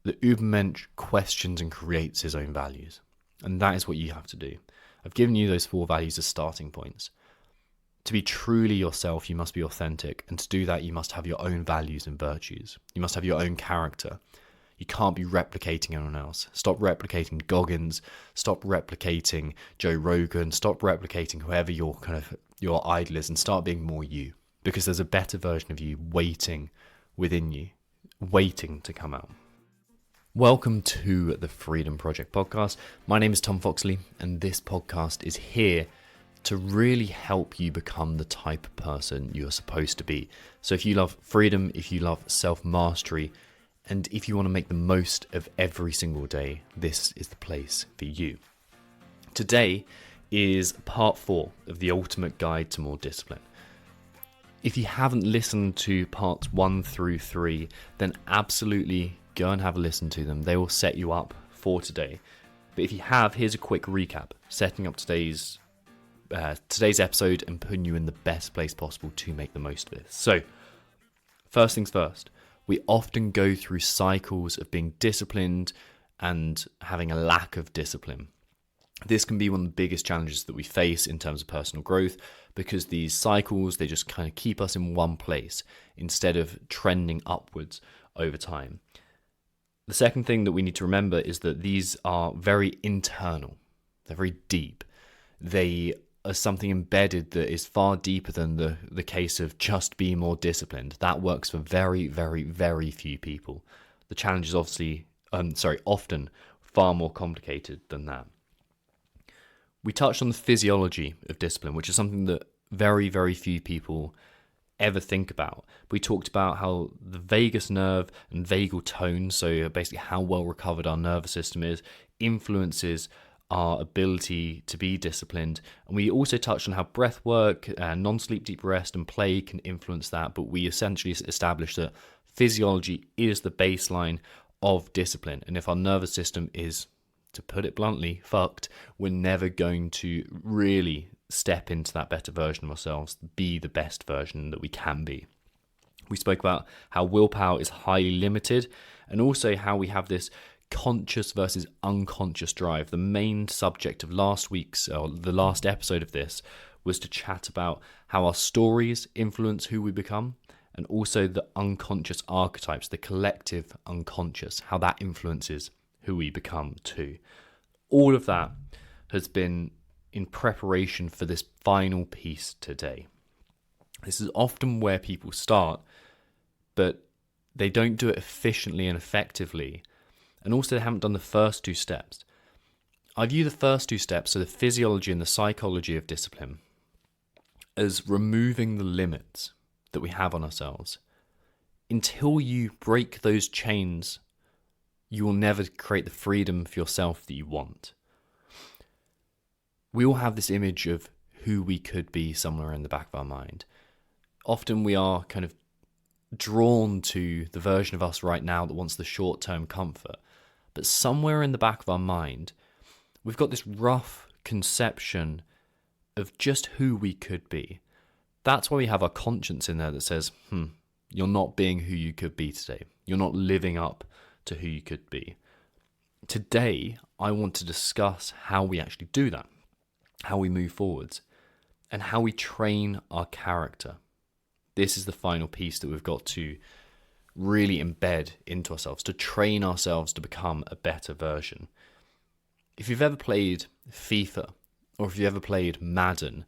the Ubermensch questions and creates his own values. And that is what you have to do. I've given you those 4 values as starting points. To be truly yourself, you must be authentic. And to do that, you must have your own values and virtues. You must have your own character. You can't be replicating anyone else. Stop replicating Goggins. Stop replicating Joe Rogan. Stop replicating whoever your idol is, and start being more you. Because there's a better version of you waiting within you, waiting to come out. Welcome to the Freedom Project podcast. My name is Tom Foxley, and this podcast is here to really help you become the type of person you're supposed to be. So if you love freedom, if you love self-mastery, and if you want to make the most of every single day, this is the place for you. Today is part 4 of the ultimate guide to more discipline. If you haven't listened to parts 1 through 3, then absolutely go and have a listen to them. They will set you up for today. But if you have, here's a quick recap, setting up today's episode and putting you in the best place possible to make the most of this. So, first things first, we often go through cycles of being disciplined and having a lack of discipline. This can be one of the biggest challenges that we face in terms of personal growth, because these cycles, they just kind of keep us in one place instead of trending upwards over time. The second thing that we need to remember is that these are very internal. They're very deep. They are something embedded that is far deeper than the case of just be more disciplined. That works for very, very, very few people. The challenge is often far more complicated than that. We touched on the physiology of discipline, which is something that very, very few people ever think about. We talked about how the vagus nerve and vagal tone, so basically how well recovered our nervous system is, influences our ability to be disciplined. And we also touched on how breath work, non-sleep deep rest and play can influence that, but we essentially established that physiology is the baseline of discipline. And if our nervous system is, to put it bluntly, fucked, we're never going to really step into that better version of ourselves, be the best version that we can be. We spoke about how willpower is highly limited, and also how we have this conscious versus unconscious drive. The main subject of the last episode of this was to chat about how our stories influence who we become, and also the unconscious archetypes, the collective unconscious, how that influences who we become too. All of that has been in preparation for this final piece today. This is often where people start, but they don't do it efficiently and effectively, and also they haven't done the first 2 steps. I view the first 2 steps, so the physiology and the psychology of discipline, as removing the limits that we have on ourselves. Until you break those chains, you will never create the freedom for yourself that you want. We all have this image of who we could be somewhere in the back of our mind. Often we are kind of drawn to the version of us right now that wants the short-term comfort. But somewhere in the back of our mind, we've got this rough conception of just who we could be. That's why we have our conscience in there that says, you're not being who you could be today. You're not living up to who you could be. Today, I want to discuss how we actually do that, how we move forwards, and how we train our character. This is the final piece that we've got to really embed into ourselves, to train ourselves to become a better version. If you've ever played FIFA, or if you've ever played Madden,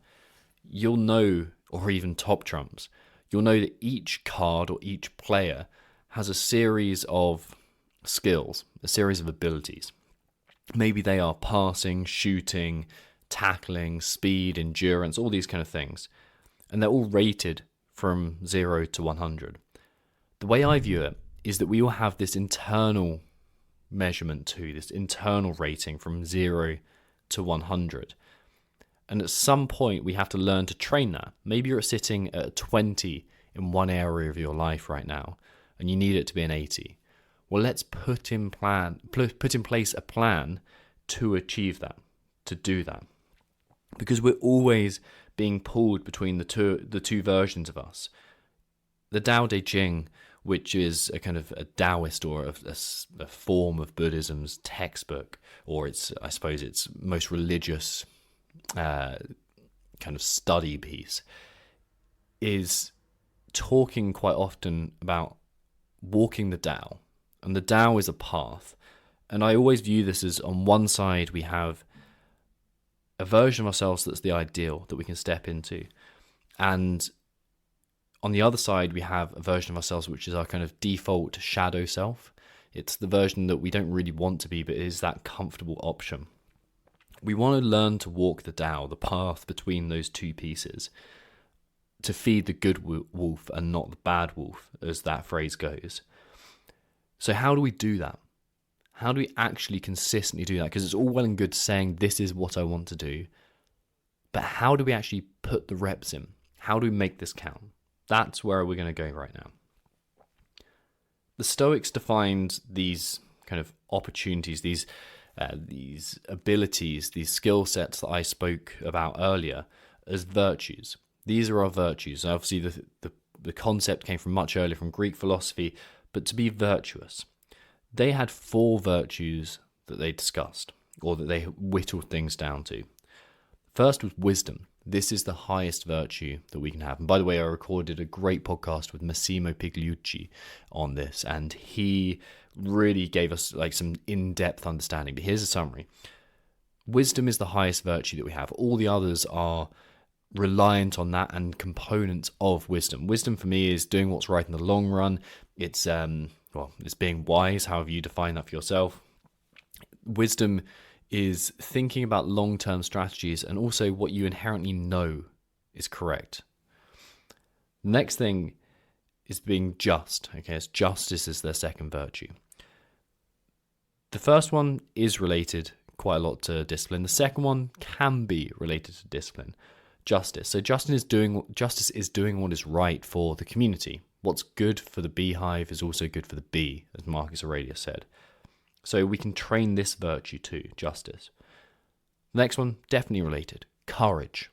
you'll know, or even Top Trumps, you'll know that each card or each player has a series of skills, a series of abilities. Maybe they are passing, shooting, tackling, speed, endurance, all these kind of things. And they're all rated from 0 to 100. The way I view it is that we all have this internal measurement too, this internal rating from 0 to 100. And at some point, we have to learn to train that. Maybe you're sitting at 20 in one area of your life right now, and you need it to be an 80. Well, let's put in place a plan to achieve that, to do that. Because we're always being pulled between the two versions of us. The Tao Te Ching, which is a kind of a Taoist or a form of Buddhism's textbook, or I suppose its most religious kind of study piece, is talking quite often about walking the Tao. And the Tao is a path. And I always view this as, on one side, we have a version of ourselves that's the ideal that we can step into. And on the other side, we have a version of ourselves which is our kind of default shadow self. It's the version that we don't really want to be, but is that comfortable option. We want to learn to walk the Tao, the path between those two pieces, to feed the good wolf and not the bad wolf, as that phrase goes. So how do we do that? How do we actually consistently do that? Because it's all well and good saying, this is what I want to do. But how do we actually put the reps in? How do we make this count? That's where we're going to go right now. The Stoics defined these kind of opportunities, these abilities, these skill sets that I spoke about earlier as virtues. These are our virtues. Obviously, the concept came from much earlier, from Greek philosophy, but to be virtuous. They had 4 virtues that they discussed, or that they whittled things down to. First was wisdom. This is the highest virtue that we can have. And by the way, I recorded a great podcast with Massimo Pigliucci on this, and he really gave us like some in-depth understanding. But here's a summary. Wisdom is the highest virtue that we have. All the others are reliant on that and components of wisdom. Wisdom for me is doing what's right in the long run. It's it's being wise, however you define that for yourself. Wisdom is thinking about long-term strategies and also what you inherently know is correct. Next thing is being just. Okay, so justice is their second virtue. The first one is related quite a lot to discipline. The second one can be related to discipline. Justice. So justice is doing what is right for the community. What's good for the beehive is also good for the bee, as Marcus Aurelius said. So we can train this virtue too, justice. The next one, definitely related, courage.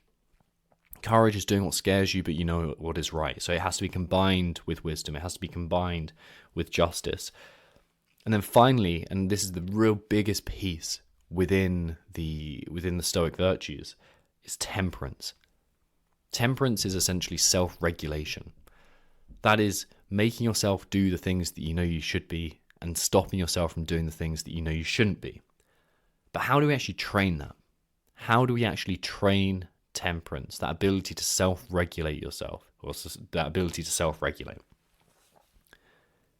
Courage is doing what scares you, but you know what is right. So it has to be combined with wisdom. It has to be combined with justice. And then finally, and this is the real biggest piece within the Stoic virtues, is temperance. Temperance is essentially self-regulation. That is making yourself do the things that you know you should be and stopping yourself from doing the things that you know you shouldn't be. But how do we actually train that? How do we actually train temperance, that ability to self-regulate yourself, or that ability to self-regulate?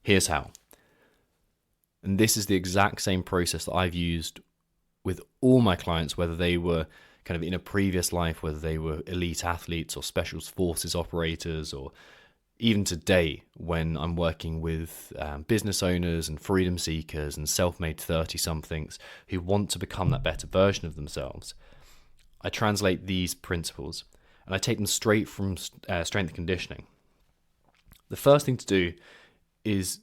Here's how. And this is the exact same process that I've used with all my clients, whether they were kind of in a previous life, whether they were elite athletes or special forces operators, or even today when I'm working with business owners and freedom seekers and self-made 30-somethings who want to become that better version of themselves. I translate these principles and I take them straight from strength and conditioning. The first thing to do is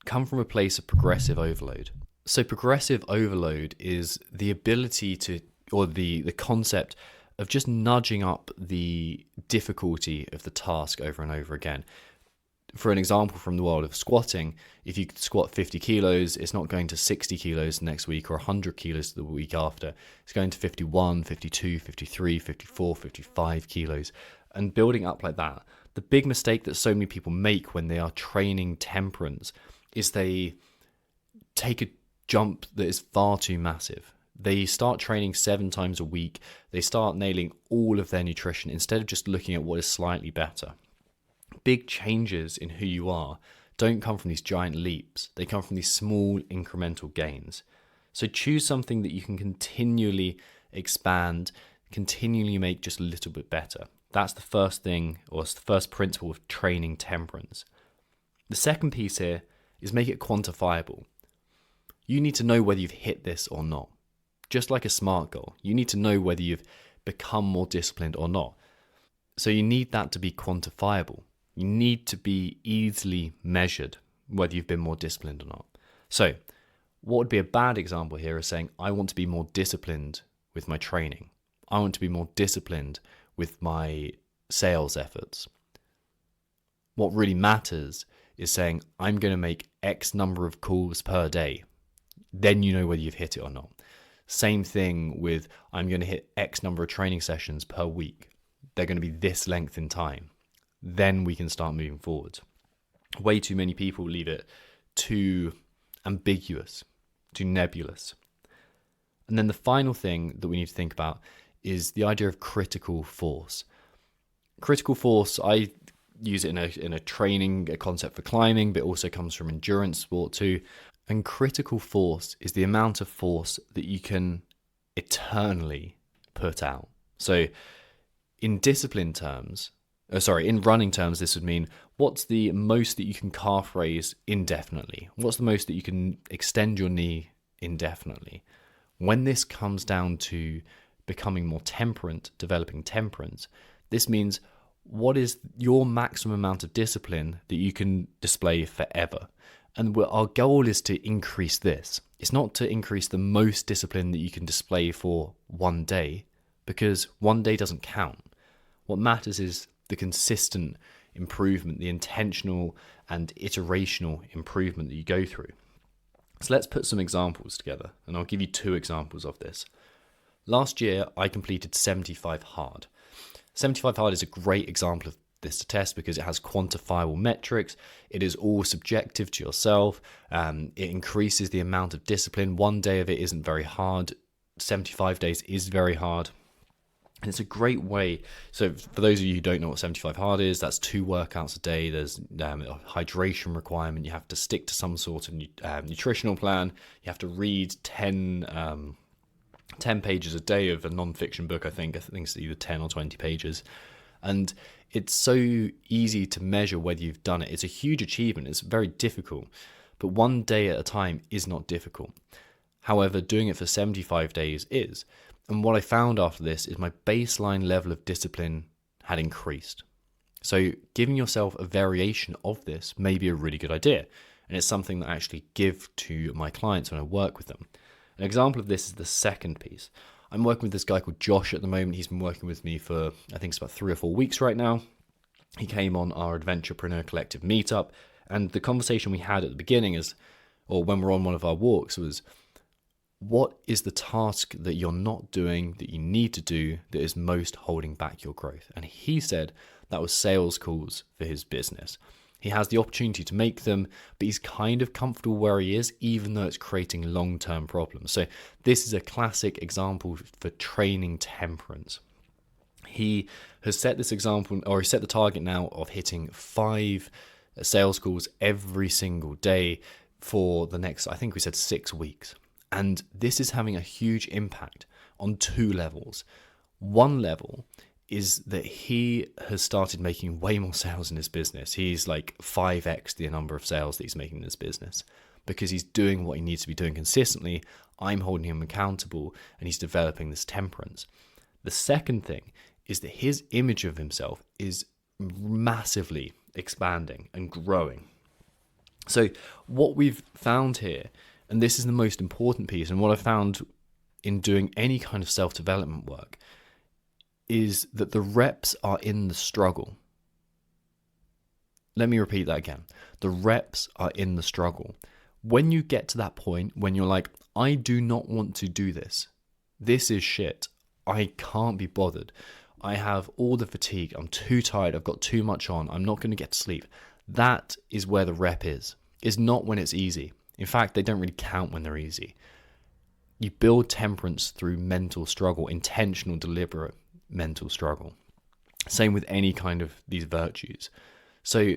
come from a place of progressive overload. So progressive overload is the ability to, or the concept of just nudging up the difficulty of the task over and over again. For an example from the world of squatting, if you squat 50 kilos, it's not going to 60 kilos the next week or 100 kilos the week after. It's going to 51, 52, 53, 54, 55 kilos, and building up like that. The big mistake that so many people make when they are training temperance is they take a jump that is far too massive. They start training 7 times a week. They start nailing all of their nutrition instead of just looking at what is slightly better. Big changes in who you are don't come from these giant leaps. They come from these small incremental gains. So choose something that you can continually expand, continually make just a little bit better. That's the first thing, or it's the first principle of training temperance. The second piece here is make it quantifiable. You need to know whether you've hit this or not. Just like a SMART goal, you need to know whether you've become more disciplined or not. So you need that to be quantifiable. You need to be easily measured whether you've been more disciplined or not. So what would be a bad example here is saying, I want to be more disciplined with my training. I want to be more disciplined with my sales efforts. What really matters is saying, I'm going to make X number of calls per day. Then you know whether you've hit it or not. Same thing with, I'm going to hit X number of training sessions per week. They're going to be this length in time. Then we can start moving forward. Way too many people leave it too ambiguous, too nebulous. And then the final thing that we need to think about is the idea of critical force. Critical force, I use it in a training, a concept for climbing, but it also comes from endurance sport too. And critical force is the amount of force that you can eternally put out. So in discipline terms, in running terms, this would mean what's the most that you can calf raise indefinitely? What's the most that you can extend your knee indefinitely? When this comes down to becoming more temperate, developing temperance, this means what is your maximum amount of discipline that you can display forever? And our goal is to increase this. It's not to increase the most discipline that you can display for one day, because one day doesn't count. What matters is the consistent improvement, the intentional and iterational improvement that you go through. So let's put some examples together, and I'll give you 2 examples of this. Last year, I completed 75 hard. 75 hard is a great example of this to test because it has quantifiable metrics. It is all subjective to yourself. It increases the amount of discipline. One day of it isn't very hard. 75 days is very hard. And it's a great way. So for those of you who don't know what 75 hard is, that's 2 workouts a day. There's a hydration requirement. You have to stick to some sort of nutritional plan. You have to read 10 pages a day of a non-fiction book, I think it's either 10 or 20 pages. And it's so easy to measure whether you've done it. It's a huge achievement. It's very difficult. But one day at a time is not difficult. However, doing it for 75 days is. And what I found after this is my baseline level of discipline had increased. So giving yourself a variation of this may be a really good idea. And it's something that I actually give to my clients when I work with them. An example of this is the second piece. I'm working with this guy called Josh at the moment. He's been working with me for, I think it's about 3 or 4 weeks right now. He came on our Adventurepreneur Collective meetup. And the conversation we had at the beginning or when we're on one of our walks was, what is the task that you're not doing that you need to do that is most holding back your growth? And he said that was sales calls for his business. He has the opportunity to make them, but he's kind of comfortable where he is, even though it's creating long-term problems. So this is a classic example for training temperance. He has set this example, or he set the target now of hitting 5 sales calls every single day for the next, I think we said 6 weeks. And this is having a huge impact on 2 levels. One level is that he has started making way more sales in his business. He's like 5x the number of sales that he's making in his business because he's doing what he needs to be doing consistently. I'm holding him accountable and he's developing this temperance. The second thing is that his image of himself is massively expanding and growing. So what we've found here, and this is the most important piece, and what I found in doing any kind of self-development work, is that the reps are in the struggle. Let me repeat that again. The reps are in the struggle. When you get to that point, when you're like, I do not want to do this. This is shit. I can't be bothered. I have all the fatigue. I'm too tired. I've got too much on. I'm not going to get to sleep. That is where the rep is. It's not when it's easy. In fact, they don't really count when they're easy. You build temperance through mental struggle, intentional, deliberate mental struggle. Same with any kind of these virtues. So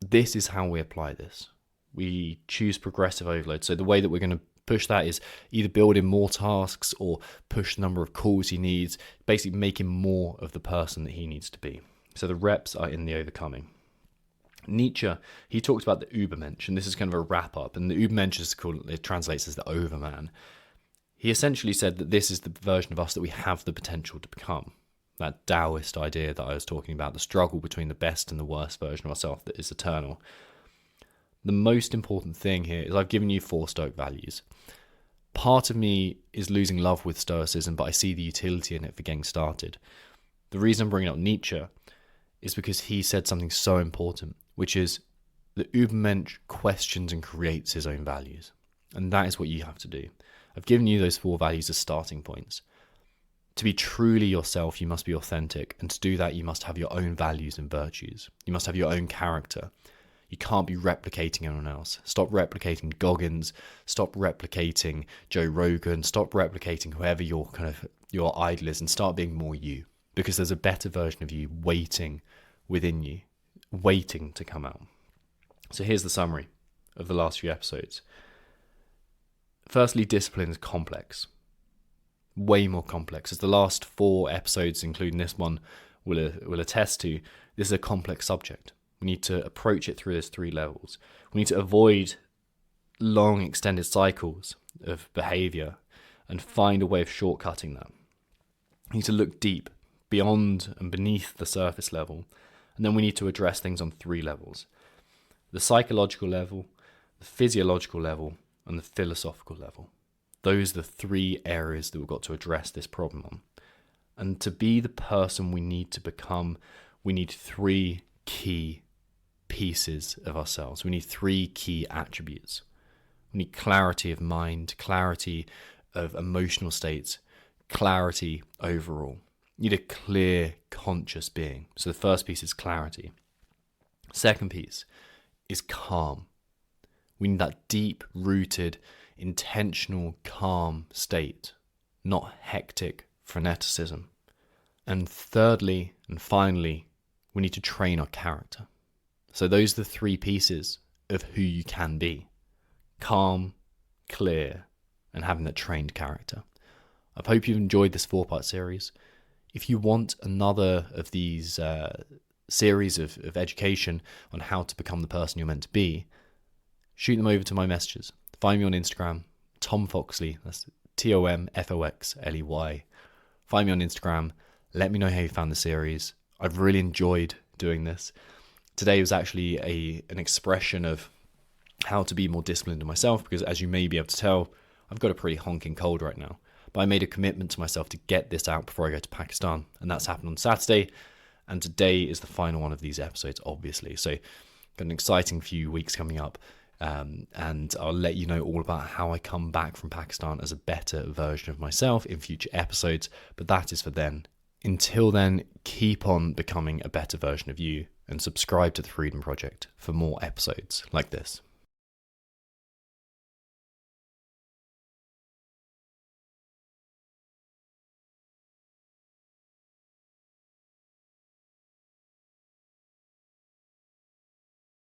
this is how we apply this. We choose progressive overload. So the way that we're going to push that is either build in more tasks or push the number of calls he needs, basically make him more of the person that he needs to be. So the reps are in the overcoming. Nietzsche, he talked about the Übermensch, and this is kind of a wrap up, and the Übermensch is called, it translates as the overman. He essentially said that this is the version of us that we have the potential to become. That Taoist idea that I was talking about, the struggle between the best and the worst version of ourselves that is eternal. The most important thing here is I've given you 4 Stoic values. Part of me is losing love with Stoicism, but I see the utility in it for getting started. The reason I'm bringing up Nietzsche is because he said something so important, which is The Ubermensch questions and creates his own values. And that is what you have to do. I've given you those 4 values as starting points. To be truly yourself, you must be authentic. And to do that, you must have your own values and virtues. You must have your own character. You can't be replicating anyone else. Stop replicating Goggins. Stop replicating Joe Rogan. Stop replicating whoever your idol is, and start being more you. Because there's a better version of you waiting within you, waiting to come out. So here's the summary of the last few episodes. Firstly, discipline is complex. Way more complex. As the last 4 episodes, including this one, will attest to, this is a complex subject. We need to approach it through those 3 levels. We need to avoid long extended cycles of behavior and find a way of shortcutting that. We need to look deep, beyond and beneath the surface level. And then we need to address things on 3 levels. The psychological level, the physiological level, and the philosophical level. Those are the 3 areas that we've got to address this problem on. And to be the person we need to become, we need 3 key pieces of ourselves. We need 3 key attributes. We need clarity of mind, clarity of emotional states, clarity overall. You need a clear, conscious being. So the first piece is clarity. Second piece is calm. We need that deep-rooted, intentional, calm state, not hectic freneticism. And thirdly, and finally, we need to train our character. So those are the 3 pieces of who you can be. Calm, clear, and having that trained character. I hope you've enjoyed this 4-part series. If you want another of these series of education on how to become the person you're meant to be, shoot them over to my messages. Find me on Instagram, Tom Foxley, that's TomFoxley. Find me on Instagram. Let me know how you found the series. I've really enjoyed doing this. Today was actually an expression of how to be more disciplined in myself, because as you may be able to tell, I've got a pretty honking cold right now. But I made a commitment to myself to get this out before I go to Pakistan, and that's happened on Saturday. And today is the final one of these episodes, obviously. So got an exciting few weeks coming up, and I'll let you know all about how I come back from Pakistan as a better version of myself in future episodes. But that is for then. Until then, keep on becoming a better version of you, and subscribe to the Freedom Project for more episodes like this.